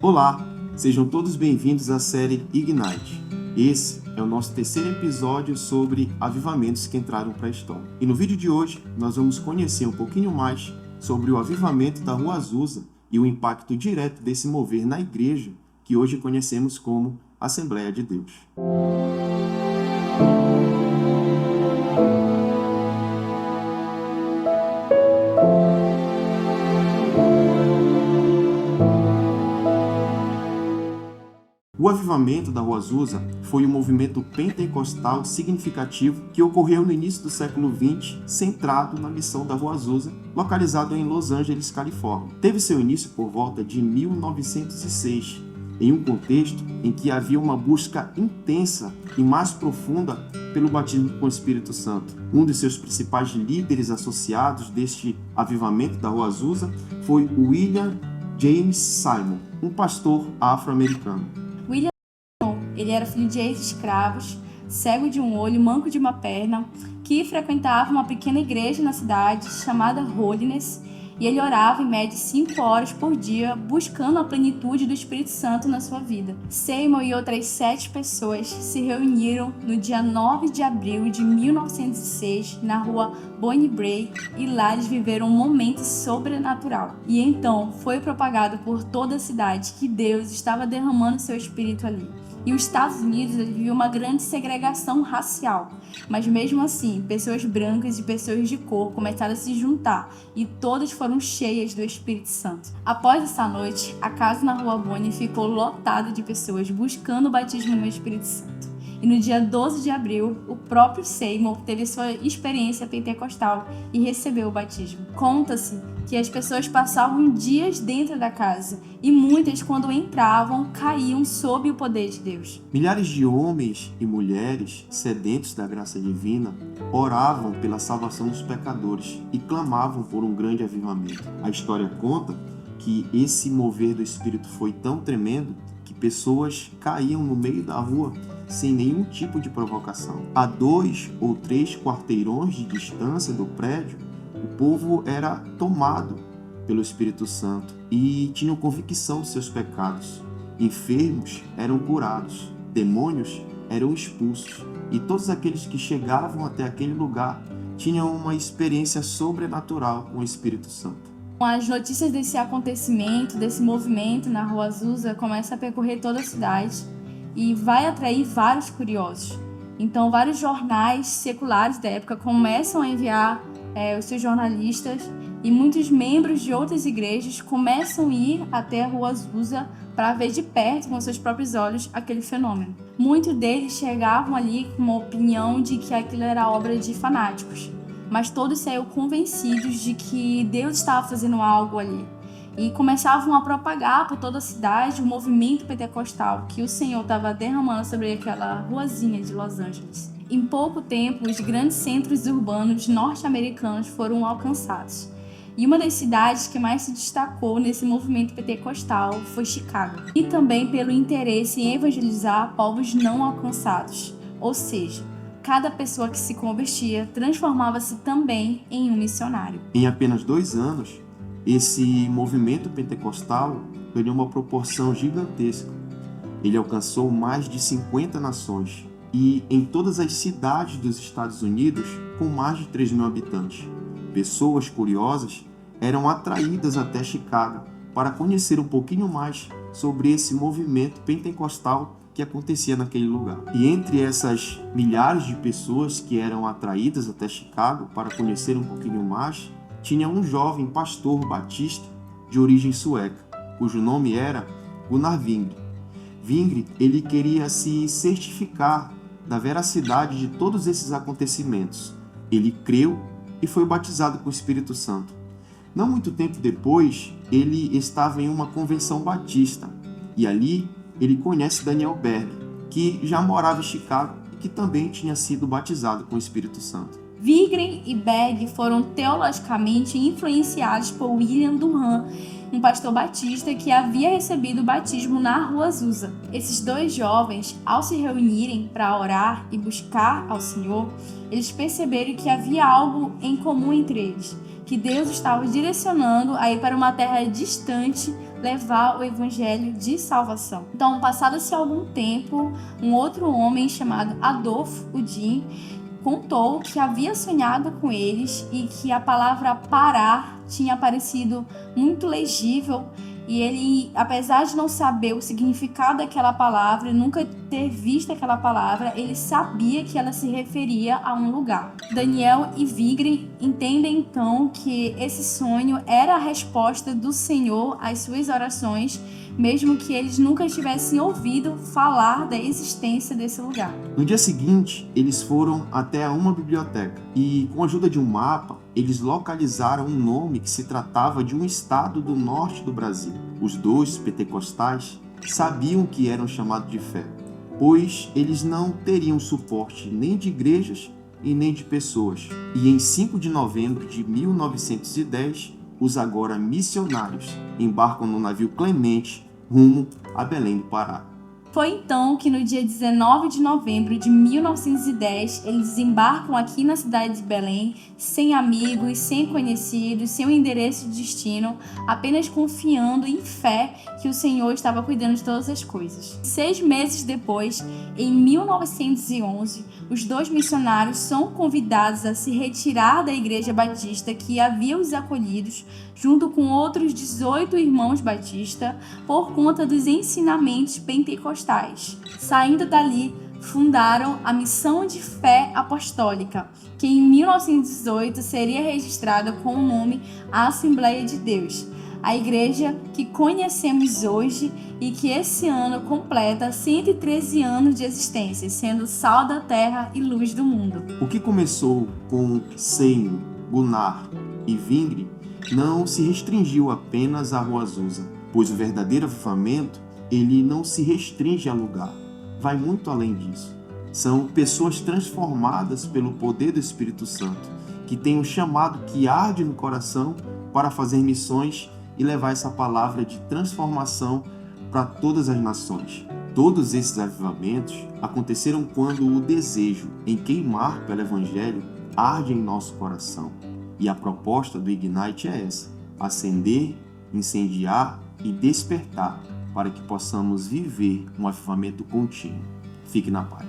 Olá, sejam todos bem-vindos à série Ignite. Esse é o nosso terceiro episódio sobre avivamentos que entraram para a história. E no vídeo de hoje, nós vamos conhecer um pouquinho mais sobre o avivamento da Rua Azusa e o impacto direto desse mover na igreja, que hoje conhecemos como Assembleia de Deus. O avivamento da Rua Azusa foi um movimento pentecostal significativo que ocorreu no início do século XX, centrado na missão da Rua Azusa, localizado em Los Angeles, Califórnia. Teve seu início por volta de 1906, em um contexto em que havia uma busca intensa e mais profunda pelo batismo com o Espírito Santo. Um de seus principais líderes associados deste avivamento da Rua Azusa foi William James Simon, um pastor afro-americano. Ele era filho de ex-escravos, cego de um olho, manco de uma perna, que frequentava uma pequena igreja na cidade chamada Holiness, e ele orava em média 5 horas por dia, buscando a plenitude do Espírito Santo na sua vida. Seymour e outras 7 pessoas se reuniram no dia 9 de abril de 1906 na rua Bonnie Bray, e lá eles viveram um momento sobrenatural. E então foi propagado por toda a cidade que Deus estava derramando seu Espírito ali. E os Estados Unidos viviam uma grande segregação racial, mas mesmo assim, pessoas brancas e pessoas de cor começaram a se juntar e todas foram cheias do Espírito Santo. Após essa noite, a casa na Rua Bonnie ficou lotada de pessoas buscando o batismo no Espírito Santo. E no dia 12 de abril, o próprio Seymour teve sua experiência pentecostal e recebeu o batismo. Conta-se que as pessoas passavam dias dentro da casa e muitas, quando entravam, caíam sob o poder de Deus. Milhares de homens e mulheres sedentos da graça divina oravam pela salvação dos pecadores e clamavam por um grande avivamento. A história conta que esse mover do Espírito foi tão tremendo que pessoas caíam no meio da rua sem nenhum tipo de provocação. A 2 ou 3 quarteirões de distância do prédio, o povo era tomado pelo Espírito Santo e tinham convicção de seus pecados. Enfermos eram curados, demônios eram expulsos, e todos aqueles que chegavam até aquele lugar tinham uma experiência sobrenatural com o Espírito Santo. As notícias desse acontecimento, desse movimento na Rua Azusa, começam a percorrer toda a cidade e vai atrair vários curiosos. Então, vários jornais seculares da época começam a enviar os seus jornalistas, e muitos membros de outras igrejas começam a ir até a Rua Azusa para ver de perto, com seus próprios olhos, aquele fenômeno. Muitos deles chegavam ali com uma opinião de que aquilo era obra de fanáticos, mas todos saíram convencidos de que Deus estava fazendo algo ali. E começavam a propagar por toda a cidade o movimento pentecostal que o Senhor estava derramando sobre aquela ruazinha de Los Angeles. Em pouco tempo, os grandes centros urbanos norte-americanos foram alcançados. E uma das cidades que mais se destacou nesse movimento pentecostal foi Chicago. E também pelo interesse em evangelizar povos não alcançados. Ou seja, cada pessoa que se convertia transformava-se também em um missionário. Em apenas 2 anos, esse movimento pentecostal ganhou uma proporção gigantesca. Ele alcançou mais de 50 nações e em todas as cidades dos Estados Unidos com mais de 3 mil habitantes. Pessoas curiosas eram atraídas até Chicago para conhecer um pouquinho mais sobre esse movimento pentecostal que acontecia naquele lugar. E entre essas milhares de pessoas que eram atraídas até Chicago para conhecer um pouquinho mais, tinha um jovem pastor batista de origem sueca, cujo nome era Gunnar Wingre. Wingre, ele queria se certificar da veracidade de todos esses acontecimentos. Ele creu e foi batizado com o Espírito Santo. Não muito tempo depois, ele estava em uma convenção batista e ali ele conhece Daniel Berg, que já morava em Chicago e que também tinha sido batizado com o Espírito Santo. Wingre e Berg foram teologicamente influenciados por William Dunham, um pastor batista que havia recebido o batismo na Rua Azusa. Esses 2 jovens, ao se reunirem para orar e buscar ao Senhor, eles perceberam que havia algo em comum entre eles, que Deus estava direcionando a ir para uma terra distante levar o evangelho de salvação. Então, passado-se algum tempo, um outro homem chamado Adolfo Udin contou que havia sonhado com eles e que a palavra parar tinha aparecido muito legível. E ele, apesar de não saber o significado daquela palavra, nunca ter visto aquela palavra, ele sabia que ela se referia a um lugar. Daniel e Vigre entendem então que esse sonho era a resposta do Senhor às suas orações, mesmo que eles nunca tivessem ouvido falar da existência desse lugar. No dia seguinte, eles foram até uma biblioteca e, com a ajuda de um mapa, eles localizaram um nome que se tratava de um estado do norte do Brasil. Os dois pentecostais sabiam que eram chamados de fé, pois eles não teriam suporte nem de igrejas e nem de pessoas. E em 5 de novembro de 1910, os agora missionários embarcam no navio Clemente rumo a Belém do Pará. Foi então que no dia 19 de novembro de 1910, eles desembarcam aqui na cidade de Belém, sem amigos, sem conhecidos, sem um endereço de destino, apenas confiando em fé que o Senhor estava cuidando de todas as coisas. 6 meses depois, em 1911, os dois missionários são convidados a se retirar da igreja batista que havia os acolhidos, junto com outros 18 irmãos batistas, por conta dos ensinamentos pentecostais. Saindo dali, fundaram a Missão de Fé Apostólica, que em 1918 seria registrada com o nome Assembleia de Deus, a igreja que conhecemos hoje e que esse ano completa 113 anos de existência, sendo sal da terra e luz do mundo. O que começou com Seymour, Gunnar e Vingre não se restringiu apenas à Rua Azusa, pois o verdadeiro avivamento ele não se restringe a lugar, vai muito além disso. São pessoas transformadas pelo poder do Espírito Santo, que têm um chamado que arde no coração para fazer missões e levar essa palavra de transformação para todas as nações. Todos esses avivamentos aconteceram quando o desejo em queimar pelo Evangelho arde em nosso coração. E a proposta do Ignite é essa: acender, incendiar e despertar para que possamos viver um avivamento contínuo. Fique na paz.